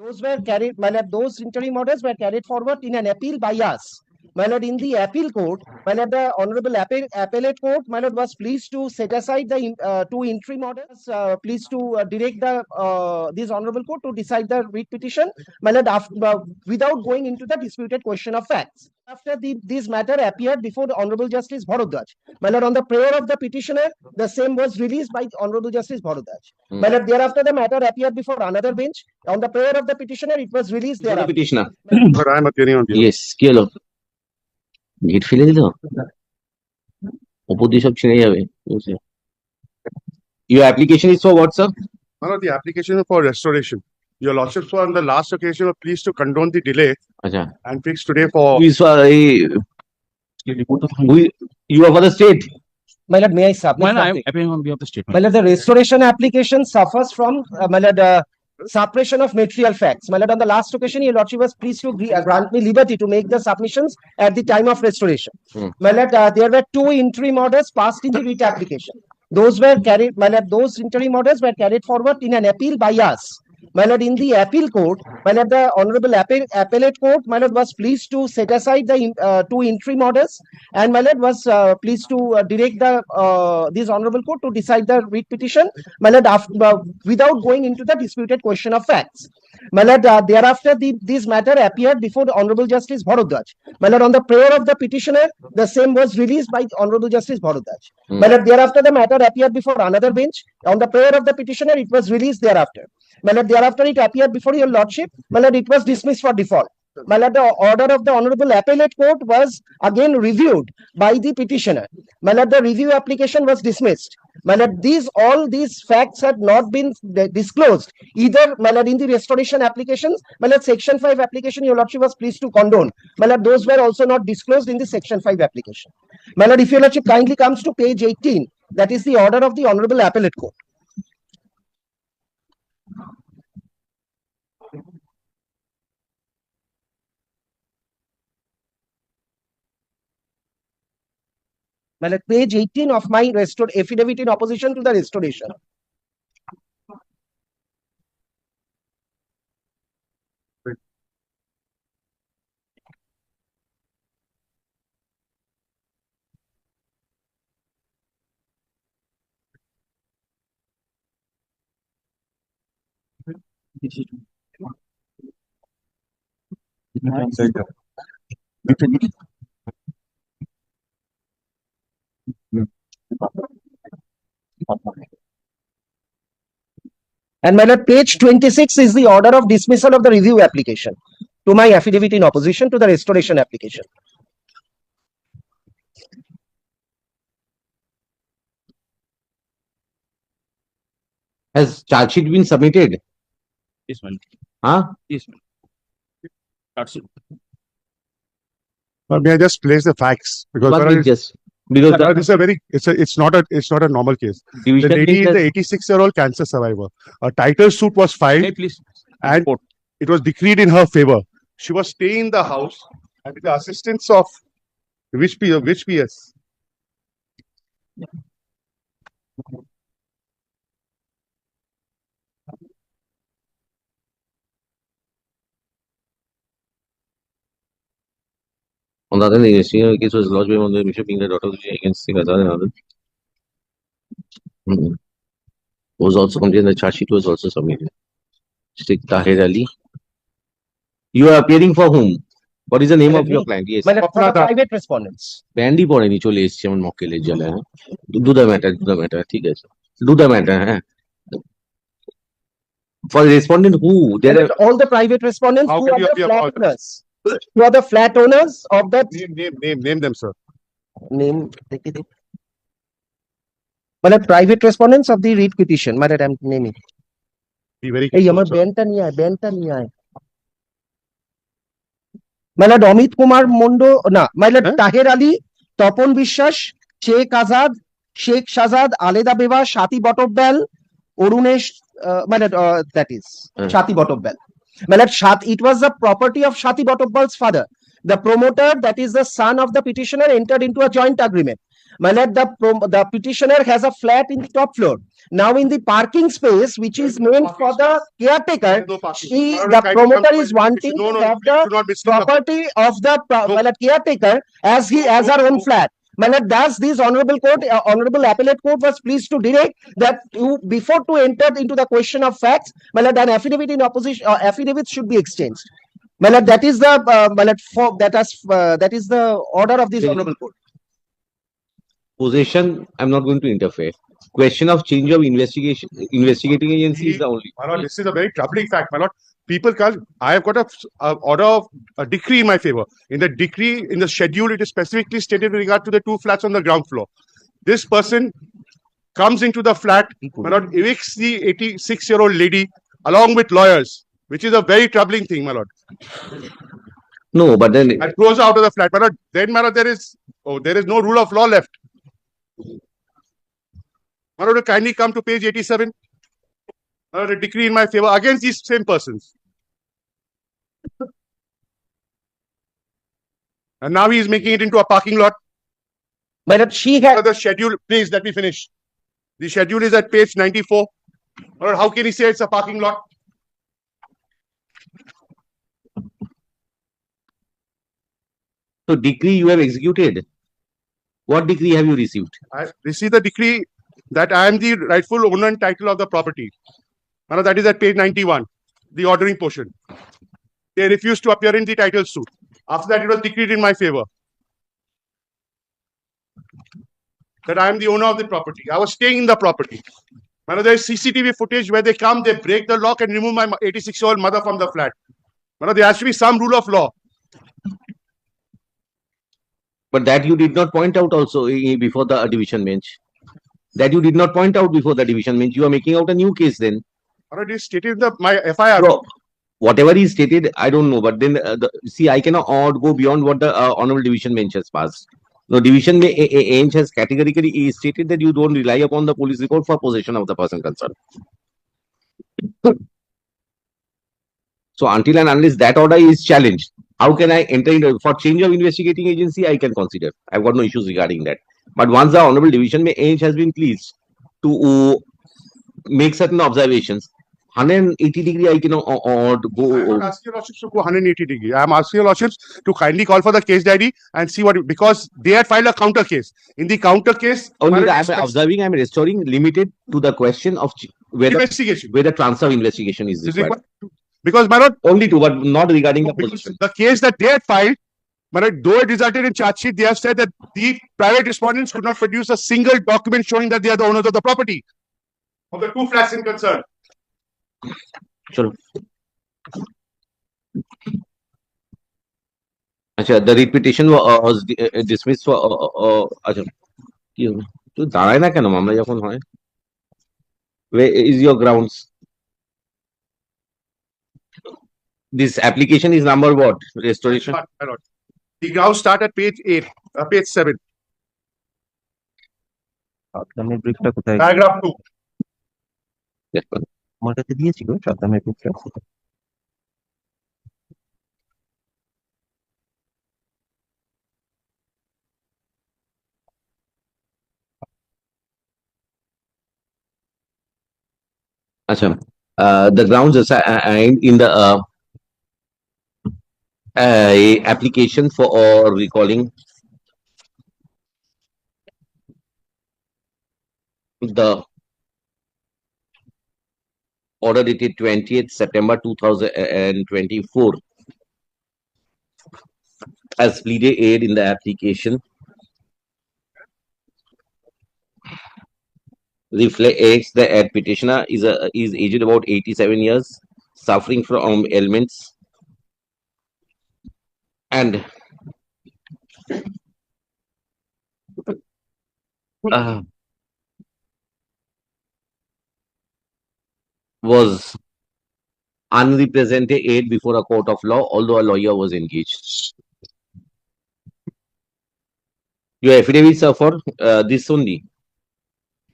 Those were carried, my lord, those interim orders were carried forward in an appeal by us. My lord, in the appeal court, my lord, the Honorable Appellate Court, my lord, was pleased to set aside the two interim orders, pleased to direct this Honorable Court to decide the writ petition, my lord, without going into the disputed question of facts. After this matter appeared before the Honorable Justice Bharadwaj, my lord, on the prayer of the petitioner, the same was released by Honorable Justice Bharadwaj. My lord, thereafter the matter appeared before another bench. On the prayer of the petitioner, it was released thereafter. Petitioner. But I am appearing on behalf. Yes, কি হলো? Gate ফেলে দিল? ওপর দিয়ে সব ছিঁড়ে যাবে। Your application is for what, sir? No, the application is for restoration. Your lordship, on the last occasion, were pleased to condone the delay আচ্ছা। and fix today for. You are for the state. My lord, may I submit I am something? appearing on behalf of the state. My lord, the restoration application suffers from, my lord, suppression of material facts. My lord, on the last occasion, your lordship was pleased to grant me liberty to make the submissions at the time of restoration. My lord, there were two interim orders passed in the writ application. Those were carried, my lord, those interim orders were carried forward in an appeal by us. My lord, in the appeal court, my lord, the Honorable Appellate Court, my lord, was pleased to set aside the two interim orders, and my lord was pleased to direct this Honorable Court to decide the writ petition, my lord, without going into the disputed question of facts. My lord, thereafter this matter appeared before the Honorable Justice Bharadwaj. My lord, on the prayer of the petitioner, the same was released by Honorable Justice Bharadwaj. My lord, thereafter the matter appeared before another bench. On the prayer of the petitioner, it was released thereafter. My lord, thereafter it appeared before your lordship. My lord, it was dismissed for default. My lord, the order of the Honorable Appellate Court was again reviewed by the petitioner. My lord, the review application was dismissed. My lord, all these facts had not been disclosed either, my lord, in the restoration applications. My lord, section 5 application, your lordship was pleased to condone. My lord, those were also not disclosed in the section 5 application. My lord, if your lordship kindly comes to page 18, that is the order of the Honorable Appellate Court. My lord, page 18 of my affidavit in opposition to the restoration. And my lord, page 26 is the order of dismissal of the review application to my affidavit in opposition to the restoration application. Has charge sheet been submitted? Yes, man. Huh? Yes, man. That's it. May I just place the facts because But there we is- just because the this is a very it's not a normal case. The division lady is bench the 86-year-old cancer survivor. A title suit was filed Hey, please. and Report. it was decreed in her favor. She was staying in the house and with the assistance of which PS? on the other hand, the investigative case was lodged by one of the Bishop being the daughter of the against the Gaza and others. Was also complained the charge sheet was also submitted. Stick Tahir Ali. You are appearing for whom? What is the name of your client? Yes. My lord, for the private respondents. ব্যান্ডই পড়েনি চলে এসছে আমার মক্কেলের জ্বালায় do the matter ঠিক আছে do the matter হ্যাঁ for the respondent who there are All the private respondents How who can are you the appear flat for- owners. Who are the flat owners of that Name them, sir. name. My lord, private respondents of the writ petition. My lord, I'm naming. Be very Hey, careful, আমার sir. ব্যানটা নিয়ে আয়, ব্যানটা নিয়ে আয়। My lord, Amit Kumar মন্ডো না, my lord, হ্যাঁ? তাহের আলী, তপন বিশ্বাস, শেখ আজাদ, শেখ শাজাদ, আলেদা বেবা, সাথী Batabyal, Arunesh, my lord, that is Shati Botobal. My lord, it was the property of Shati Botobal's father. The promoter, that is the son of the petitioner, entered into a joint agreement. my lord, the petitioner has a flat in the top floor. Now in the parking space, which is meant for the caretaker, No parking. the promoter is wanting No, to no, have you should the not be speaking up. property of the my lord, caretaker as he has her own flat. My lord, thus this honorable court, honorable appellate court was pleased to direct that before to enter into the question of facts, my lord, an affidavit in opposition, affidavit should be exchanged. My lord, that is the my lord, that is the order of this honorable court. Possession, I'm not going to interfere. Question of change of investigating agency is the only. My lord, this is a very troubling fact, my lord. People can't. I have got a order of a decree in my favor. In the decree, in the schedule, it is specifically stated with regard to the 2 flats on the ground floor. This person comes into the flat, my lord, evicts the 86-year-old lady along with lawyers, which is a very troubling thing, my lord. No, but then And goes out of the flat, my lord. Then, my lord, there is no rule of law left. My lord, kindly come to page 87. My lord, a decree in my favor against these same persons. And now he is making it into a parking lot. My lord, she had The schedule, please let me finish. The schedule is at page 94. Or how can he say it's a parking lot? so decree you have executed. What decree have you received? I received the decree that I am the rightful owner and title of the property. Now that is at page 91, the ordering portion. They refused to appear in the title suit. After that, it was decreed in my favor that I am the owner of the property. I was staying in the property. Now there is CCTV footage where they come, they break the lock and remove my 86-year-old mother from the flat. Now there has to be some rule of law. But that you did not point out also before the division bench. That you did not point out before the division bench. You are making out a new case then. Now it is stated in my FIR. Bro, whatever is stated, I don't know. But then, see, I cannot go beyond what the honorable division bench has passed. No, division bench has categorically stated that you don't rely upon the police report for possession of the person concerned. So until and unless that order is challenged, how can I enter into for change of investigating agency? I can consider. I've got no issues regarding that. But once the honorable division bench has been pleased to make certain observations, 180 degree I cannot or go. I'm not asking your lordships to go 180 degree. I'm asking your lordships to kindly call for the case diary and see what, because they had filed a counter case. In the counter case, Only I'm observing, I'm restoring, limited to the question of whether investigation. whether transfer of investigation is Is required. required. Because, my lord, Only to, but not regarding the because position. the case that they had filed, my lord, though it resulted in charge sheet, they have said that the private respondents could not produce a single document showing that they are the owners of the property of the 2 flats in concern. Sure. Achha, the writ petition was dismissed for achha, to দাঁড়ায় না কেন মামলা যখন হয়? Where is your grounds? This application is number what? Restoration. My lord, the grounds start at page 8, page 7, সাবধানের ব্রিকটা কোথায়? paragraph 2. Yes, sir. আমার কাছে দিয়েছিল সাবধানের ব্রিকটা। Achha, the grounds assigned in the application for recalling the order dated 20th September 2024 as pleaded aid in the application reflects the petitioner is aged about 87 years, suffering from ailments and was unrepresented aid before a court of law, although a lawyer was engaged. Your affidavits are for this only.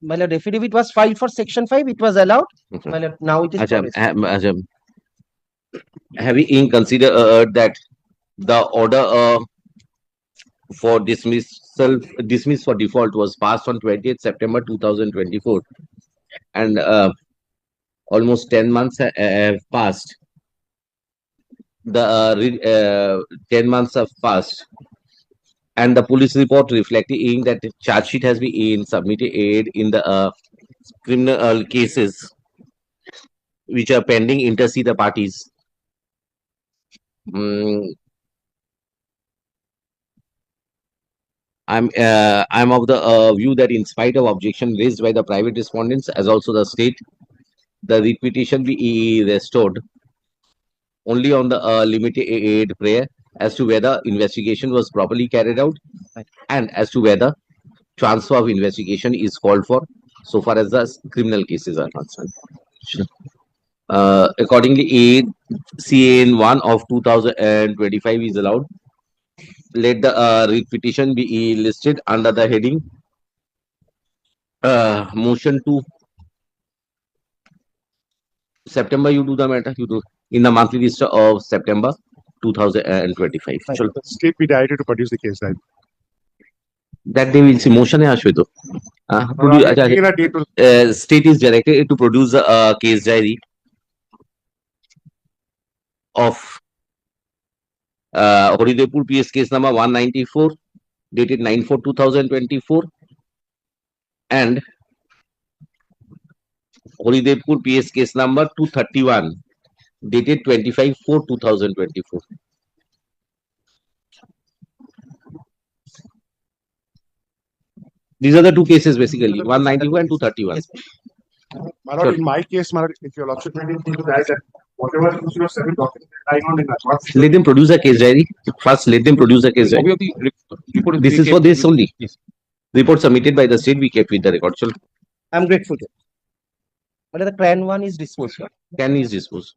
my lord, affidavit was filed for section 5, it was allowed. Mhm. My lord, now it is Achha, for having considered that the order for dismissal self-dismissed for default was passed on 20th September 2024, and almost 10 months have passed. The 10 months have passed, and the police report reflecting that the charge sheet has been submitted in the criminal cases which are pending intercede the parties. I'm of the view that in spite of objection raised by the private respondents as also the state, the writ petition be restored only on the limited prayer as to whether investigation was properly carried out and as to whether transfer of investigation is called for so far as the criminal cases are concerned. Accordingly, CAN 1 of 2025 is allowed. Let the writ petition be listed under the heading motion to September. You do the matter, you do in the monthly register of September 2025. The state be directed to produce the case diary. That day we'll see. Motion hai Ashwito. Taking a date to State is directed to produce a case diary of Horidepur PS case number 194 dated 9/4/2024 and Horidepur PS case number 231 dated 25/4/2024. These are the two cases basically, 191 and 231. My lord, in my case, my lord, if your lordship may need to that whatever you have 7 documents lying on in advance. Let them produce a case diary. First, let them produce a case diary. This is for this only. Yes. Report submitted by the state, we kept with the record. So, I'm grateful. But the CRAN one is disposed. can is disposed.